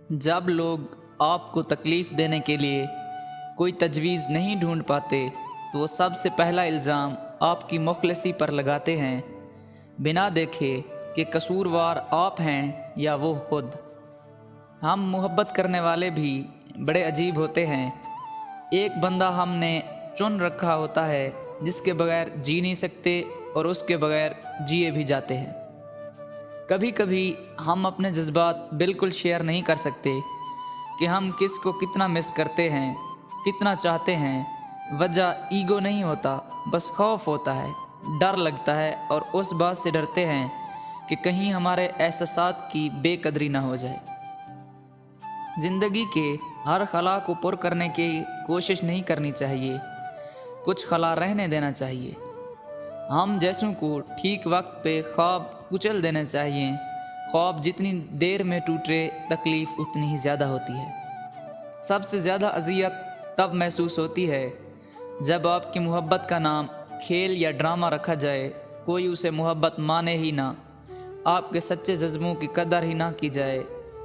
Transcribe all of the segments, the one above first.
जब लोग आपको तकलीफ़ देने के लिए कोई तजवीज़ नहीं ढूंढ पाते तो वो सबसे पहला इल्ज़ाम आपकी मुखलिसी पर लगाते हैं, बिना देखे कि कसूरवार आप हैं या वो खुद। हम मोहब्बत करने वाले भी बड़े अजीब होते हैं। एक बंदा हमने चुन रखा होता है जिसके बगैर जी नहीं सकते और उसके बगैर जिए भी जाते हैं। कभी कभी हम अपने जज्बात बिल्कुल शेयर नहीं कर सकते कि हम किस को कितना मिस करते हैं, कितना चाहते हैं। वजह ईगो नहीं होता, बस खौफ होता है, डर लगता है और उस बात से डरते हैं कि कहीं हमारे एहसासात की बेकदरी ना हो जाए। ज़िंदगी के हर खला को पुर करने की कोशिश नहीं करनी चाहिए, कुछ खला रहने देना चाहिए। हम जैसों को ठीक वक्त पे ख्वाब कुचल देना चाहिए। ख्वाब जितनी देर में टूटे तकलीफ़ उतनी ही ज़्यादा होती है। सबसे ज़्यादा अज़ियत तब महसूस होती है जब आपकी मोहब्बत का नाम खेल या ड्रामा रखा जाए, कोई उसे मोहब्बत माने ही ना, आपके सच्चे जज्बों की कदर ही ना की जाए।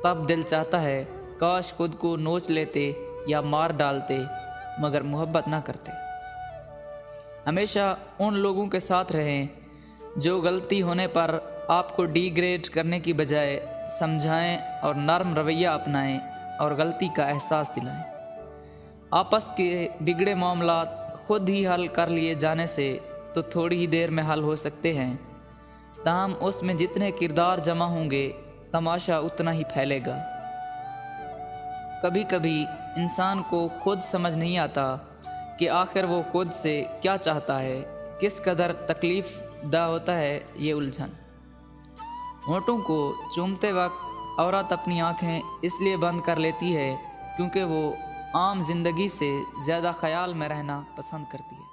तब दिल चाहता है काश खुद को नोच लेते या मार डालते, मगर मोहब्बत ना करते। हमेशा उन लोगों के साथ रहें जो गलती होने पर आपको डिग्रेड करने की बजाय समझाएं और नरम रवैया अपनाएं और गलती का एहसास दिलाएं। आपस के बिगड़े मामलात खुद ही हल कर लिए जाने से तो थोड़ी ही देर में हल हो सकते हैं, ताहम उसमें जितने किरदार जमा होंगे तमाशा उतना ही फैलेगा। कभी कभी इंसान को खुद समझ नहीं आता कि आखिर वो खुद से क्या चाहता है, किस कदर तकलीफ़ दा होता है ये उलझन। होंठों को चूमते वक्त औरत अपनी आंखें इसलिए बंद कर लेती है क्योंकि वो आम जिंदगी से ज़्यादा ख्याल में रहना पसंद करती है।